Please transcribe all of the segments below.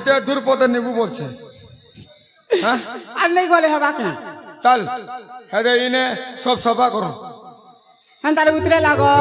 যেতে দূর পথে নেবু বলছে। হ্যাঁ আর নেই গলে হবা কেন? চল হ্যাঁ ইনে সব সভা করো। হ্যাঁ তার ভিতরে লাগো।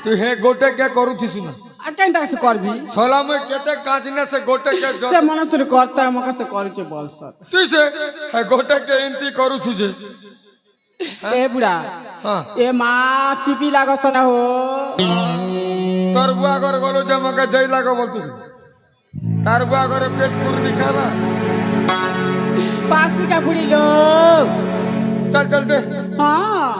তুই হে গোটে কে করুছিস না আর কেনটা সে করবি? সলামে কেটে কাজ না সে গোটে কে সে মনসুর করতে আমার কাছে করছে বল সব। তুই সে হে গোটে কে এন্তি করুছু যে এ বুড়া হ্যাঁ এ মা চিপি লাগছ না হো। তোর বুয়া ঘর গলো যে আমাকে যাই লাগো বলতো তার বুয়া ঘরে পেট পুরনি খাবা পাশি কা বুড়ি লো। চল চল দে হ্যাঁ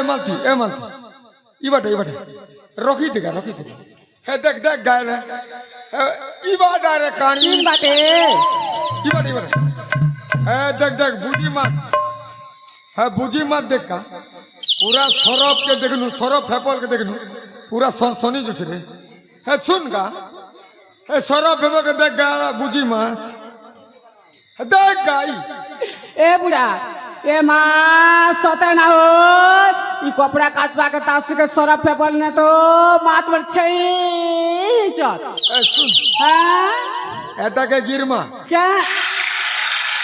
মালতি ইবাটে রখি দেগা হে দেখ দেখ গায় না ইবাটা রে কানি তিন বাটে ইবাটে হে দেখ দেখ বুঝি মাছ হ্যাঁ বুঝি মাছ দেখ কা पूरा सरफ के देखनु सरफ फेपल के देखनु पूरा सनी जुछ रे है सुन का है सरफ फेपल के देख गा बुझी मास देख गाई ए बुढ़ा ए माँ सते ना हो ई कपड़ा काटवा के तास के सरफ फेपल ने तो मात पर छई चल ए सुन हां एता के गिरमा क्या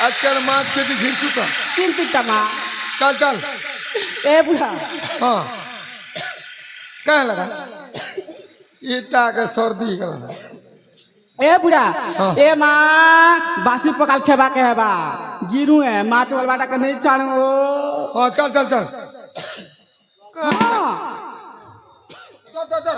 आजकल मात के दी घिर चुका तीन टमा चल चल ए बुढ़ा हाँ क्या लगा इतना के सर्दी का ए बुढ़ा हाँ। ए माँ बासी पकाल खेबा के हेबा गिरू है मात वाल बाटा के नहीं छाणो हाँ चल चल चल हां चल चल चल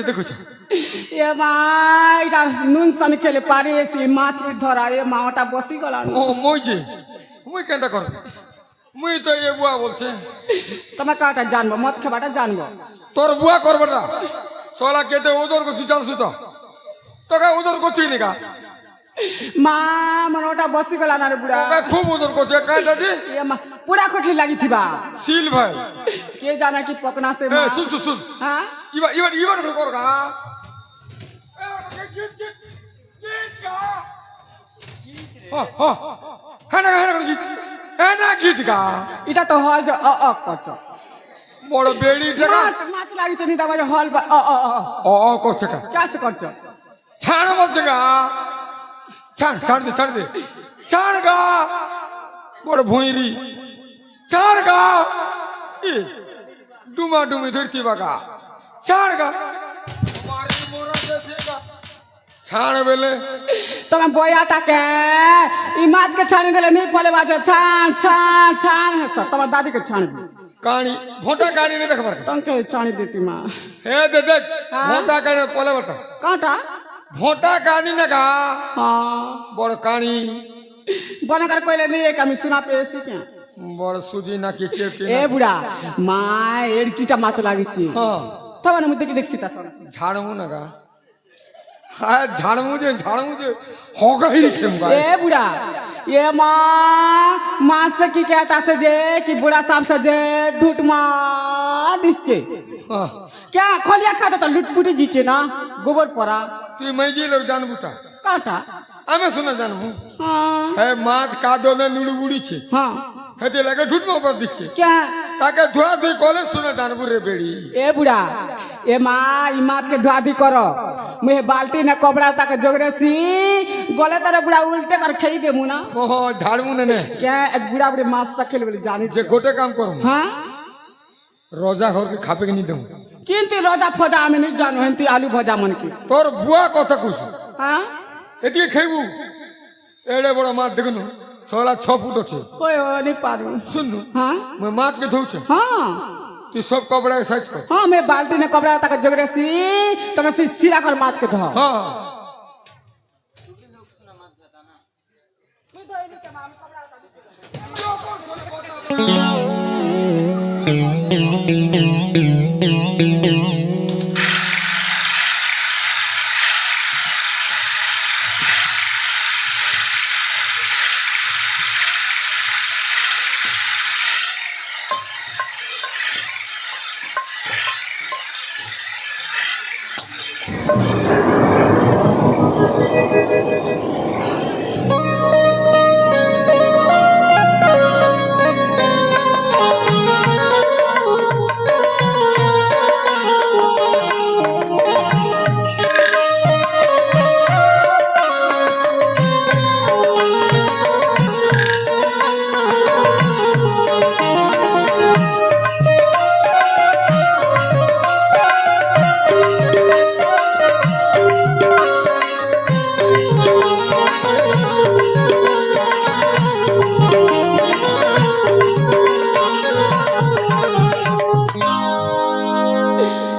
দেখুছ এ মা এটা নুন সানি খেলে পারিয়েছি মাছ ধরা এ মা ওটা বসি গলা ও মই যে মুই কেনটা কর মুই তো এ বুয়া বলছে তোমার কাটা জানবো মদ খাবাটা জানবো তোর বুয়া করবে না চলা কেটে ওজোর করছি জানছু তো তোকে ওজোর করছি নিকা মা মানে ওটা বসি গলা না রে বুড়া তোকে খুব ওজোর করছে কাইটা জি এ মা পুরা কঠি লাগিথিবা শিল ভাই কে জানে কি পকনা সে এ মা শুন শুন শুন হ্যাঁ ইবা ইবা ইবা কর গা এটা তো হল যে করছ বড় বেড়ি টাকা মাছ মাছ লাগিতে নি তারপরে হল ও করছে কা কেসে করছ ছাড় বলছে গা ছাড় দে ছাড় গা বড় ভুঁইরি ছাড় গা ডুমা ডুমি ধরতি বাগা ছাড় গা ছাড় বেলে তোমার বয়াটাকে এই মাছকে ছানি দিলে নি ফলে বাজে ছান ছান ছান হেস তোমার দাদিকে ছানবি কানি ভোটা কানি নে দেখবার তংকে ছানি দিতি মা হে দে দেখ ভোটা কানি পলে বটা কাটা ভোটা কানি না গা হ্যাঁ বড় কানি বনে করে কইলে নি এক আমি শোনা পেয়েছি কে বড় সুজি না কি চেপটি এ বুড়া মা এর কিটা মাছ লাগিছি হ্যাঁ তোমার মধ্যে কি দেখছি তা সব ঝাড়মু না গা হ্যাঁ ঝাড়মু যে হগাই খেম গা এ বুড়া এ মা মাছ से की केटा से जे कि बुढ़ा साहब से जे ढूट मा दिसছে হ্যাঁ क्या खोलिया खाता तो लुटपुटी जीचे ना गोबर पड़ा তুই মাইজি লোক জানবু তা काटा আমি শুনে জানবু हाँ হে মাছ কাদনে নুড়ু বুড়িছে हाँ হেতে লাগে ঢুটমা উপর দিচ্ছে क्या তাকে ধোয়া ধুই কলে শুনে জানবু রে বেড়ি ए बुढ़ा ए माँ ई मात के धुआधी करो मैं बाल्टी ने कपड़ा तक जोगरे सी गले तारे बुढ़ा उल्टे कर खेई दे मुना ও ঝাড়মু নে क्या एक बुढ़ा बुढ़ी माछ सकेल बोली जानी যে গোটে কাম করম हाँ রোজা ঘরকে খাপে নি দেবো किंतु रोजा फजा में नहीं जानो हंती आलू भजा मन की তোর বুয়া কথা কইছু हाँ এদিকে খাইবু এড়ে বড় মাছ দেখুন 6 ফুট আছে कोई हो नहीं पारू শুনু हाँ মই মাছকে ধৌছে हाँ তুই সব কপড়া সাইজ কর हाँ मैं बाल्टी ने कपड़ा तक जोगरे सी तो मैं सिरा कर माछ के धो হ্যাঁ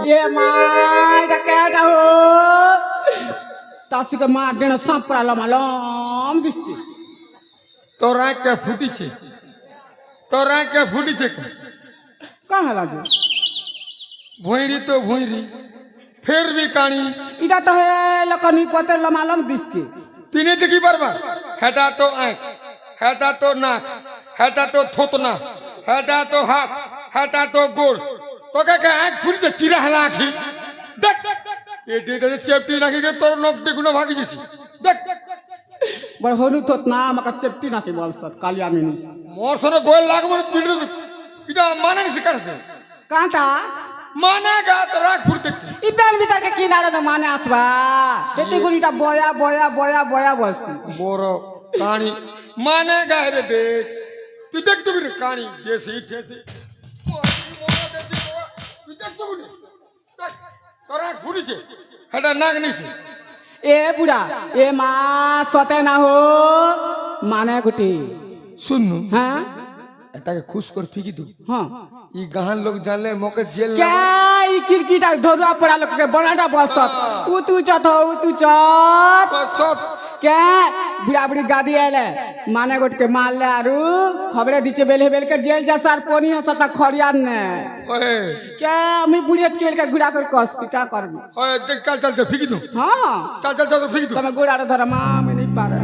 ये माँ डकेटा हो तासी के माँ देना सांपरा लमा लम दिसती তোর আঁকে ফুটিছে তোর আঁকে ফুটিছে कहाँ लगे ভুঁইরি তো ভুঁইরি ফের বি কানি इधर तो है लकनी पते लमा लम दिसती তিনি দেখি পারবা হেটা তো আঁক হেটা তো নাক হেটা তো থোতনা হেটা তো হাত হেটা তো গোড় তোকে কে আঁক ফুটিছে চিরা হেলা আঁখি দেখ এটি চেপটি নাকি তোর নখ বেগুনো ভাগি দিছি দেখ बड़ होनु तो ना मका चेप्टी ना के बोल सत कालिया मिनिस মোর সনে গোল লাগবো পিড় এটা মানে নি শিকারছে कांटा মানে গা তো রাখ ফুটতে इ बेल भीतर के किनारे तो माने आसबा एते गुनीटा बोया बोया बोया बोया बसी বড় কানি মানে গা রে দেখ তুই দেখ তো বিরে কানি দেশি দেশি তুই দেখ তো বিরে দেখ তোর রাখ ফুটিছে হেটা নাক নিছে ए बुढ़ा ए माँ सोते ना हो माने गुटी শুনু हाँ এটাকে খুশ করে ফিকি দু হ্যাঁ ই গাহান লোক জানলে মোকে জেল क्या ई किरकिटा धरुआ पड़ा लोग के बनाटा बसत उतु चथ उतु चथ সব क्या बुढ़ा बुढ़ी गादी आले माने गोट के मार ले आरु खबरे दीचे बेले बेल के जेल जा सार पोनी हसता खड़ियान ने ওয়ে क्या मी बुढ़ियत के बेल के गुड़ा कर कस क्या करबी ওয়ে চল চল চল ফিকি দু हां চল চল চল ফিকি দু તમે ગુડા ધર માં મે નહીં પારે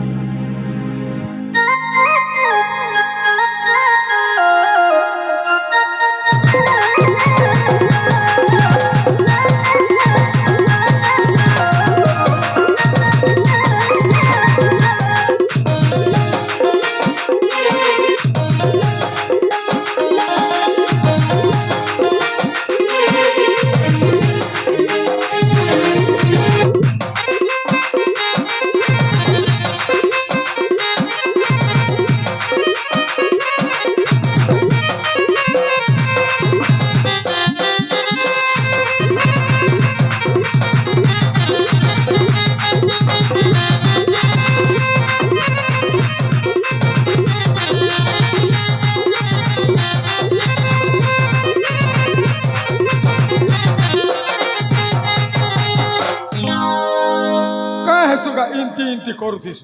কাহে সুগা ইনতি ইনতি করুছিস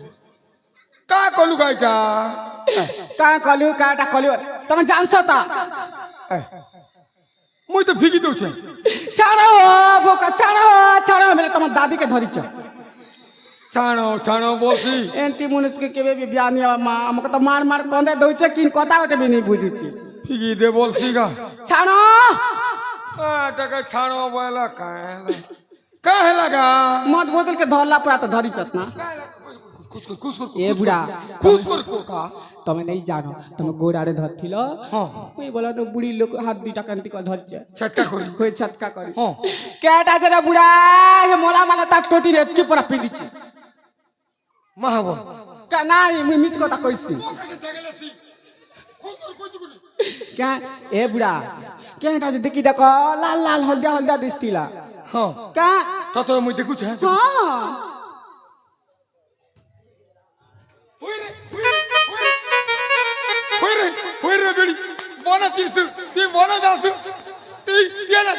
কা কলু গাইটা का कलु काटा कलु તમે જાણશો તા মুই তো ফিকি দউছে ছাড়ো বোকা ছাড়ো ছাড়ো বেলে তোমার দাদি के ধরিছ ছাড়ো ছাড়ো বলছি एंटी मुनिस के केबे भी बियाह नहीं मा हमके तो मार मार कंदे दउছে किन কথা ওটা भी नहीं बुझुची ফিকি দে বলছি গা ছাড়ো টাকা ছাড়ো বলা কাহে লাগা मत बोतल के धरला पड़ा तो धरी चत ना कुछ कर कुछ कर ए बुढ़ा कुछ कर का তুমি नहीं जानो तुम गोड़ारे धरथिल हां ওই বলা তো বুড়ি লোক হাত দুইটা কান্তি ক ধরছে ছটকা করি কই ছটকা করি हां কেটা জরা বুড়া এ মোলা মানে তার টোটি রে কি পরা পিদিছি মাহবো কা নাই মুই মিছ কথা কইছি क्या ए बुढ़ा केटा जे देखी देखो लाल लाल हल्दा हल्दा दिसतिला हां का তো তো মুই দেখুছ হ্যাঁ हां হই রে বেড়ি বনা তিসু তুই বনা দাসু তুই কেনা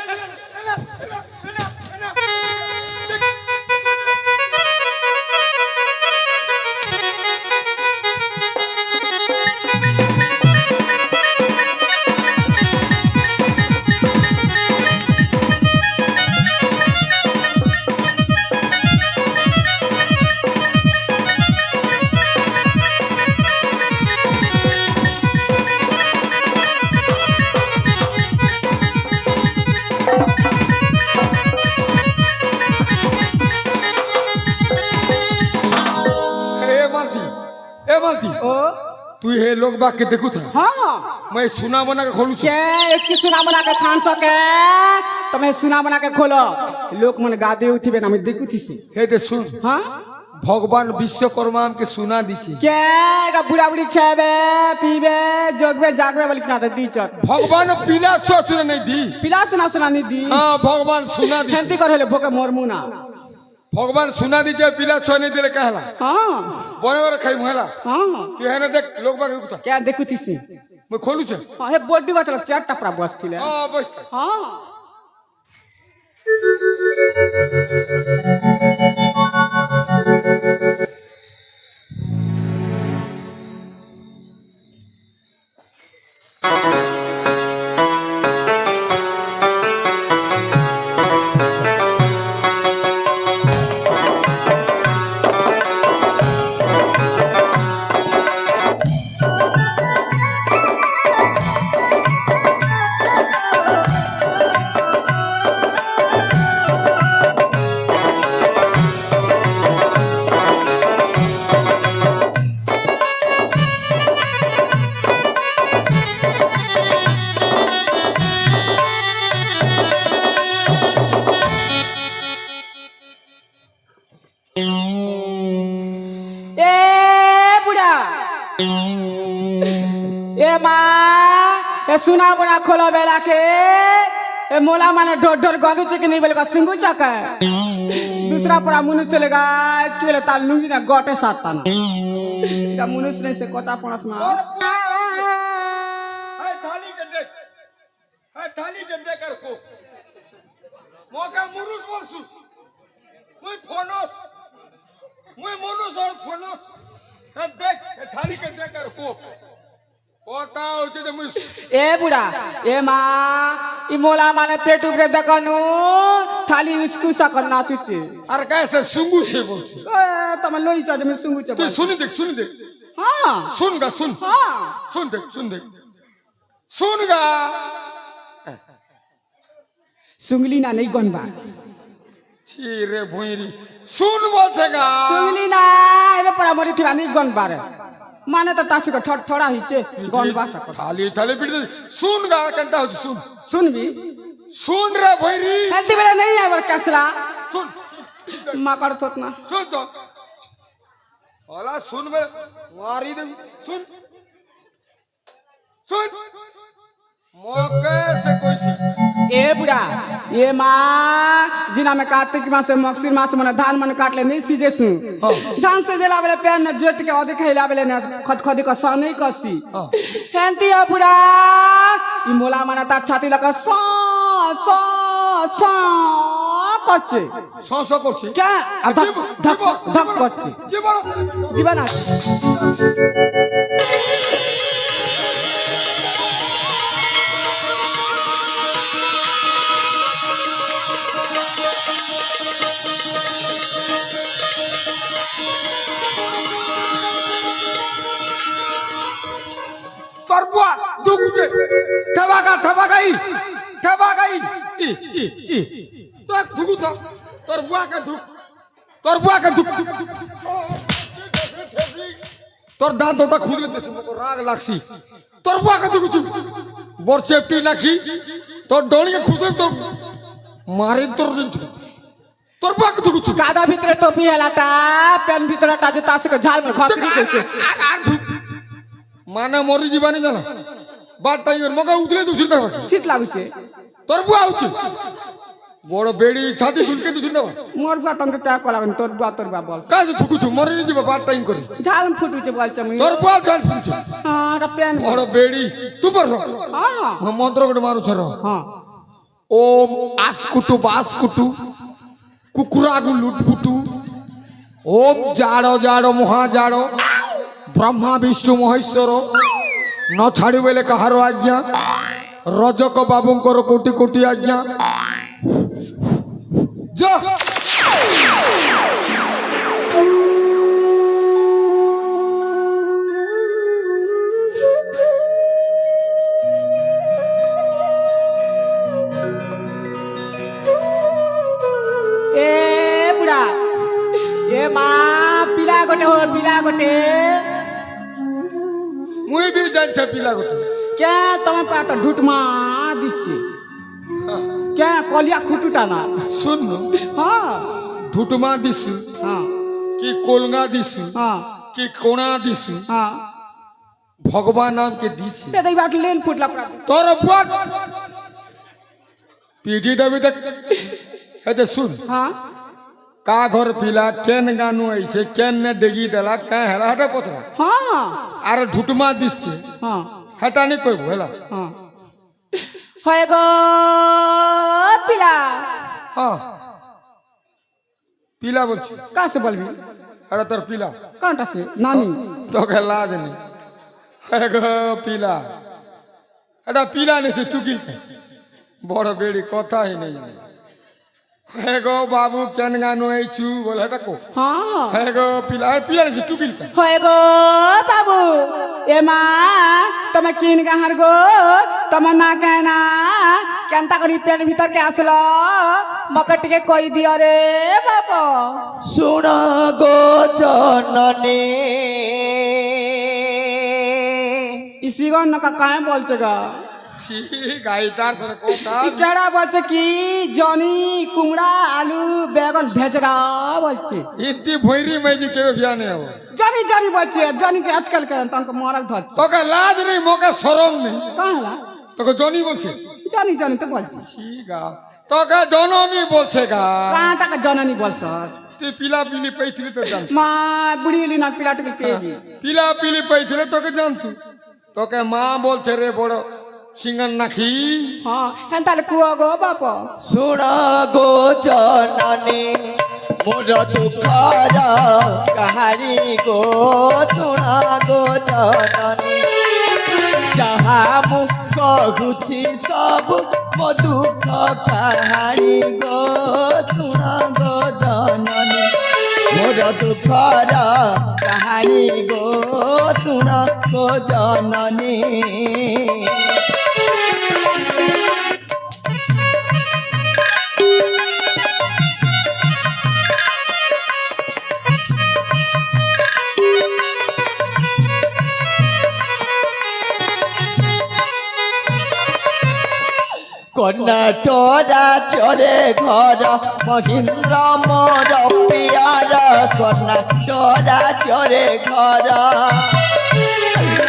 ए मालती ओ तू हे लोग बाग के देखू था हां मैं सुना बना के खोलू के एक की सुना बना के छान सके તમે સુના બના કે ખોલો લોક મને ગાદે ઉઠીবে না আমি দেখুতিছি हे दे सुन हां भगवान विश्वकर्मा के सुना दीची কে এটা বুড়া বুড়ি খাবে পিবে জগবে জাগবে বলি না দি চট भगवान पीला सोचने नहीं दी পিলা সুনা সুনা নি দি हाँ भगवान सुना दी ফেন্তি করে হলে ভোকে মরমু না भगवान सुना दीजिए पीला छो नहीं दिले कहला हां बने बने खाई मुहला हां ये है ना देख लोग बाग देखू था কে দেখুতিছি मैं खोलू छे हां हे বডি গছল চারটা পুরা বসতিলে हाँ बस हां ए माँ ए सुना बना खोलो बेला के ए मोला माने ढोर ढोर गंदू चिकन नहीं बेल का सिंगू चक दूसरा परा मुनुष चलेगा कि बेले ताल लुंगी ना गोटे साथ ताना का मुनुष नहीं से कोचा पणस मा থালিকে দেখার কো মকা মুনুষ বলছু মুই ফনস মুই মনুষ আর ফনস দেখ থালিকে দেখার কো কথা হচ্ছে যে মুই এ বুড়া এ মা ই মোলা মানে পেট উপরে দেখানো থালি উস্কু সাকর নাচুছে আর কাছে সুঙ্গুছে বলছি তোমার লই চা তুমি সুঙ্গুছে তুই শুনি দেখ হ্যাঁ শুন গা শুন হ্যাঁ শুন দেখ শুন গা সুঙ্গলি না নেই গনবা ছি রে ভুঁইরি শুন বলছে গা সুঙ্গলি না এবে পরা মরি থিবা নেই গনবার মানে তো তাসু কা ঠড়া হইছে গনবা থালি পিট শুন গা কেনটা হচ্ছে শুন শুনবি শুন রে ভুঁইরি হেলতে বেলা নেই আবার কাসলা শুন মাকার তোত না শুন তো ওলা শুন বে মারি দে শুন শুন মকে সে কইছি ए बुढ़ा ये माँ जिना में कार्तिक मास मक्सिर मास मन धान मन काटले नहीं सीजे सु धान से जेला बेले पेन न जोट के ओदे खैला बेले न खद खदी का सा नहीं कसी हेंती ओ बुढ़ा ई मोला मन ता छाती लगा सा सा सा करছে স করছি क्या अब धक धक धक करছে কি বলো जीवन আছে তোর বুয়া দুগুছে ঠবাগাই ই তোর দুগুছ তোর বুয়াকে ধুক তোর দাঁত ওটা খুঁজলে দেশে মতো রাগ লাগছি তোর বুয়াকে ধুকুছু বর চেপটি নাকি তোর ডলিকে খুঁজলে তোর মারি তোর দিনছু তোর বুয়াকে ধুকুছু গাদা ভিতরে টপি হেলাটা পেন ভিতরেটা যে তাসকে ঝাল में ঘষি দিছে আর ধুক মানে মরি জীবানি জানা বার টাইমের মগা উতলে দুছিল না শীত লাগুছে তোর বুয়া হচ্ছে বড় বেড়ি ছাতি দুলকে দুছিল না মোর বুয়া তঙ্কে কা কলাগন তোর বুয়া বল কাজে থুকুছু মরি যাবে বার টাইম করে ঝাল ফুটুছে বলছে মুই তোর বুয়া চাল ফুলছে হ্যাঁ এটা পেন বড় বেড়ি তু পর হ্যাঁ মন্ত্র করে মারু ছর হ্যাঁ ওম আসকুটু বাসকুটু কুকুরাগু লুটপুটু ওম জাড় জাড় মহা জাড় ব্রহ্মা বিষ্ণু মহেশ্বর ন ছাড়ি বেলে কাহার আজ্ঞা রজক বাবুঙ্কর কোটি কোটি আজ্ঞা যা এ বুড়া এ মা পিলা গোটে মুই বি জানছে পিলা গোটে क्या तुम्हें पाता ढूट माँ दिसছে क्या कलिया खुटुटा ना শুন हाँ ধুটমা দিছু हाँ কি কোলঙ্গা দিছু हाँ কি কোণা দিছু हाँ ভগবান নামকে দিছি ये तो बात लेन फुटला पड़ा তোর বুয়া পিটি দেবি দেখ হেতে শুন हाँ কা ঘর পিলা কেন গানু আইছে কেন নে ডেগি দেলা কা হেলা হেটা পছরা हाँ আর ঢুটমা দিছে हाँ হেটা নি কইব হেলা हाँ হয় গো পিলা হ্যাঁ পিলা বলছি का से बोलबी আরে তোর পিলা कांटा से नानी তোকে লাজ নি হে গো পিলা এটা পিলা নিছে টুকিলতে বড় বেড়ি কথাই নেই হে গো বাবু কেন গানু আইছু বলে হেটা কো हाँ হে গো পিলা আর পিলা নিছে টুকিলতে হয় গো বাবু এ মা তুমি কিন গাহার গো তোমার না কেনা কেনতা করি পেট ভিতর কে আসলো মকে টিকে কই দিও রে বাবা শুণ গো জননী इसी गो नका काहे बोलছে গা ছি গাইটার সরে কথা ই কেডা বলছে কি জনি কুমড়া আলু বেগুন ভেজরা বলছে ইতি ভৈরি মাইজি কেবে বিয়া নেই হবো জনি জনি বলছে জনি কে আজকাল কে তাঙ্ক মরাক ধরছে তোকে লাজ নেই মোকে সরম নেই কাহলা তোকে জনি বলছে জনি জনি তো বলছে ঠিক গা তোকে জননী বলছে গা কাঁ টাকা জননি বলছ তুই পিলা পিলি পাইছিলি তো জান মা বুড়ি এলি না পিলাটুকে পেয়ে পিলা পিলি পাইছিলে তোকে জানতু তোকে মা বলছে রে বড় ସିଙ୍ଗାର ନାଖି ହଁ ହେନ୍ତା କୁହ ଗୋ ବାପ ଶୁଣ ଗୋ ଜନନୀ ମୋର ଦୁଃଖର କାହାଣୀ ଗୋ ଶୁଣ ଗୋ ଜନନୀ ଯାହା ମୁଁ କହୁଛି ସବୁ ମୋ ଦୁଃଖ କାହାଣୀ ଗୋ ଶୁଣ ଗୋ ଜନନୀ ମୋର ଦୁଃଖର କାହାଣୀ ଗୋ ଶୁଣ ଗୋ ଜନନୀ কর্ণাটরা চরে ঘর মহিন্দ্র মোর পিয়ার কর্ণাটরা চরে ঘর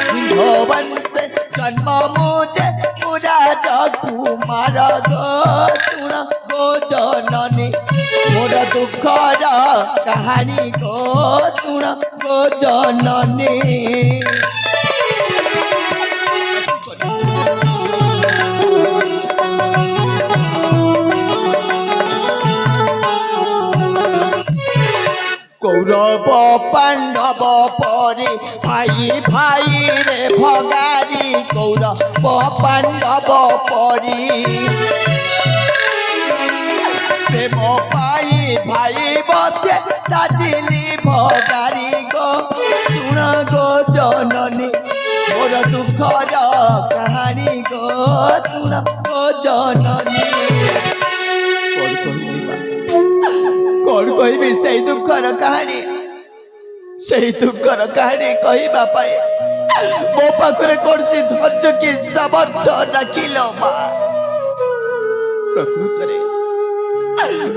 সিংহবংশে জন্ম মুজে পুরা কুমার গো শুণ গো জননী মোর দুঃখর কাহানী গো শুণ গো জননী কৌরব পাণ্ডব পরে ভাই ভাই রে ভগারি কৌরব পাণ্ডব পরি প্রেম পাই ভাই বসে সাজিলি ভগারি গো শুণ গো জননী মোর দুঃখর কাহানী গো শুণ গো জননী কଣ କହିବି ସେଇ ଦୁଃଖର କାହାଣୀ ସେଇ ଦୁଃଖର କାହାଣୀ କହିବା ପାଇଁ ମୋ ପାଖରେ କୌଣସି ଧୈର୍ଯ୍ୟ କି ସାମର୍ଥ୍ୟ ନଥିଲ ମା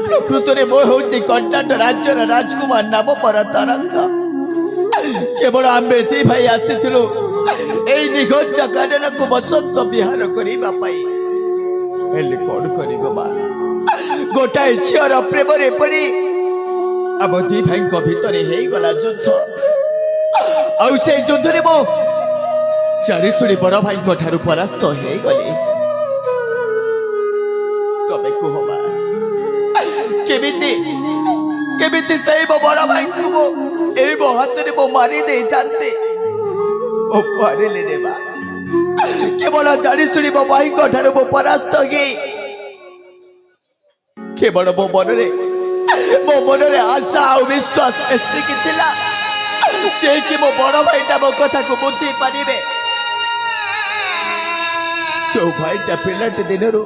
ପ୍ରକୃତରେ ମୁଁ ହେଉଛି କର୍ଣ୍ଣାଟକ ରାଜ୍ୟର ରାଜକୁମାର ନାମ ପର ତରଙ୍ଗ କେବଳ ଆମେ ଦି ଭାଇ ଆସିଥିଲୁ ଏଇ ନିଘଞ୍ଚ କାନନକୁ ବସନ୍ତ ବିହାର କରିବା ପାଇଁ ହେଲେ କଣ କରିବ ମା ଗୋଟାଏ ଝିଅର ପ୍ରେମରେ ପଡ଼ି ଆମ ଦି ଭାଇଙ୍କ ଭିତରେ ହେଇଗଲା ଯୁଦ୍ଧ ଆଉ ସେଇ ଯୁଦ୍ଧରେ ମୁଁ ଜାଣି ଶୁଣି ବଡ଼ ଭାଇଙ୍କ ଠାରୁ ପରାସ୍ତ ହେଇଗଲି ତମେ କୁହ ମା କେମିତି ସେଇ ମୋ ବଡ଼ ଭାଇଙ୍କୁ ମୁଁ ଏଇ ମୋ ହାତରେ ମୁଁ ମାରି ଦେଇଥାନ୍ତି ମୁଁ ପାରିଲି ରେ ମା କେବଳ ଜାଣି ଶୁଣି ମୋ ଭାଇଙ୍କ ଠାରୁ ମୁଁ ପରାସ୍ତ ହେଇ କେବଳ ମୋ ମନରେ ଆଶା ଆଉ ବିଶ୍ୱାସ ଏତିକି ଥିଲା ଯେ କି ମୋ ବଡ଼ ଭାଇଟା ମୋ କଥାକୁ ବୁଝି ପାରିବେ ଯୋଉ ଭାଇଟା ପିଲାଟି ଦିନରୁ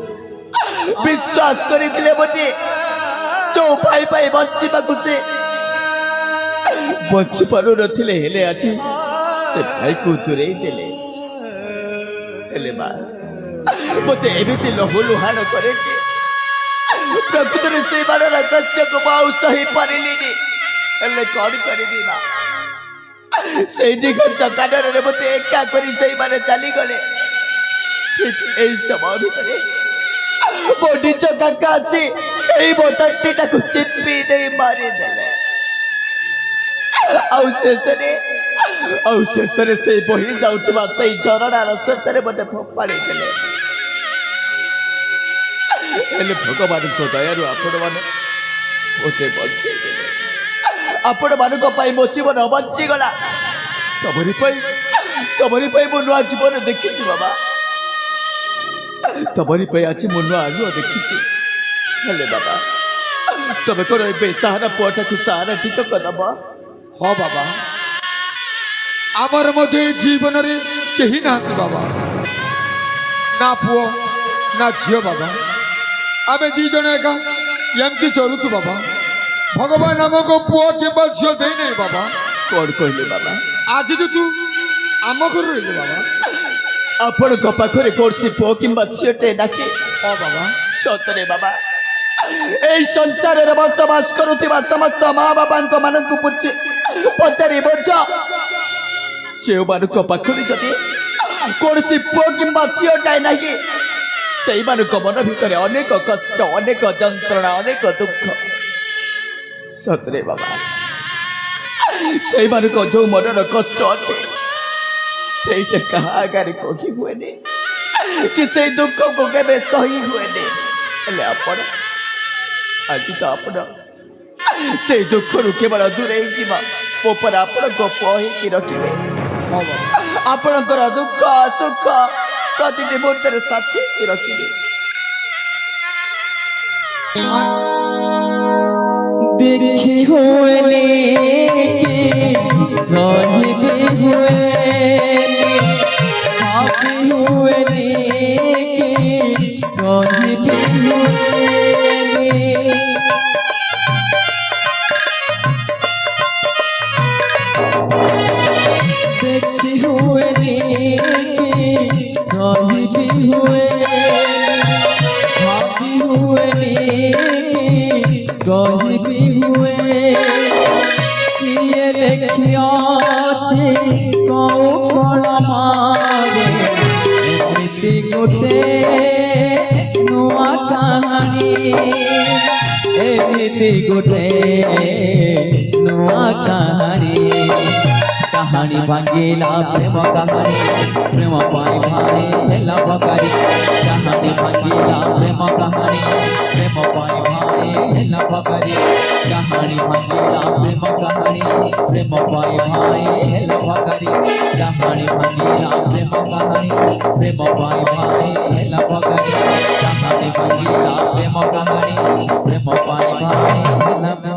ବିଶ୍ୱାସ କରିଥିଲେ ମୋତେ ଯୋଉ ଭାଇ ପାଇଁ ବଞ୍ଚିବାକୁ ସେ ବଞ୍ଚି ପାରୁନଥିଲେ ହେଲେ ଆଜି ସେ ଭାଇକୁ ଦୂରେଇ ଦେଲେ ହେଲେ ମା ମୋତେ ଏମିତି ଲହୁଲୁହାଣ କରେ ଯେ ପ୍ରକୃତରେ ସେଇମାନର କଷ୍ଟକୁ ମୁଁ ଆଉ ସହି ପାରିଲିନି ହେଲେ କଣ କରିବି ମା ସେଇ ନିଘଞ୍ଚ କାନନରେ ମୋତେ ଏକା କରି ସେଇମାନେ ଚାଲିଗଲେ ଠିକ୍ ଏଇ ସମୟ ଭିତରେ ମୋ ନିଜ କାକା ଆସି ଏଇ ମୋ ତଣ୍ଟିଟାକୁ ଚିପି ଦେଇ ମାରିଦେଲେ ଆଉ ଶେଷରେ ସେଇ ବହି ଯାଉଥିବା ସେଇ ଝରଣାର ସ୍ରୋତରେ ମୋତେ ଫୋପାଡ଼ି ଦେଲେ ହେଲେ ଭଗବାନଙ୍କ ଦୟାରୁ ଆପଣମାନେ ମୋତେ ବଞ୍ଚେଇ ଦେଲେ ଆପଣମାନଙ୍କ ପାଇଁ ମୋ ଜୀବନ ବଞ୍ଚିଗଲା ତମରି ପାଇଁ ମୁଁ ନୂଆ ଜୀବନ ଦେଖିଛି ବାବା ତମରି ପାଇଁ ଆଜି ମୁଁ ନୂଆ ଆଲୁଅ ଦେଖିଛି ହେଲେ ବାବା ତମେ କ'ଣ ଏବେ ସାହାରା ପୁଅଟାକୁ ସାହାରା ଟିକକ ଦବ ହଁ ବାବା ଆମର ମଧ୍ୟ ଏ ଜୀବନରେ କେହି ନାହାନ୍ତି ବାବା ନା ପୁଅ ନା ଝିଅ ବାବା ଆମେ ଦି ଜଣ ଏକା ଏମିତି ଚଳୁଛୁ ବାବା ଭଗବାନ ଆମକୁ ପୁଅ କିମ୍ବା ଝିଅ ଦେଇନାହିଁ ବାବା କ'ଣ କହିଲେ ବାବା ଆଜି ଯେ ତୁ ଆମ ଘରେ ରହିଲୁ ବାବା ଆପଣଙ୍କ ପାଖରେ କୌଣସି ପୁଅ କିମ୍ବା ଝିଅଟେ ଡାକେ ହଁ ବାବା ସତରେ ବାବା এই সংসারের বসবাস করুথিবা সমস্ত মা বাবাঙ্ক মানଙ୍କୁ পচারি বুঝ ଯେଉଁମାନଙ୍କ ପାଖରେ ଯଦି କୌଣସି ପୁଅ କିମ୍ବା ଝିଅଟାଏ ନାହିଁ ସେଇମାନଙ୍କ ମନ ଭିତରେ ଅନେକ କଷ୍ଟ ଅନେକ ଯନ୍ତ୍ରଣା ଅନେକ ଦୁଃଖ ସତରେ ବାବା ସେଇମାନଙ୍କ ଯେଉଁ ମନର କଷ୍ଟ ଅଛି ସେଇଟା କାହା ଆଗରେ କହି ହୁଏନି कि से दुख को केबे सही हुएनी हेले आपण आज तो आपण से दुख रु केवल दूरे जीवा ऊपर आपण गप होई रखिबे आपणकर दुख सुख प्रतिटी मुहूर्त साथी रखिबे देखी हुए की साहिबे हुए हाफी हुए की साहिबे हुए देखी हुए की साहिबे हुए हाफी हुए गहिबी हुए किए देखिया छे कौ फल मारे एमिति गोटे नुआ कहानी एमिति गोटे नुआ कहानी कहानी भांगेला प्रेम कहानी प्रेम पाई भाई हेला बकारी कहानी भांगेला प्रेम कहानी प्रेम पाई भाई हेला बकारी कहानी भांगेला प्रेम कहानी प्रेम पाई भाई हेला बकारी कहानी भांगेला प्रेम कहानी प्रेम पाई भाई हेला बकारी कहानी भांगेला प्रेम कहानी प्रेम पाई भाई हेला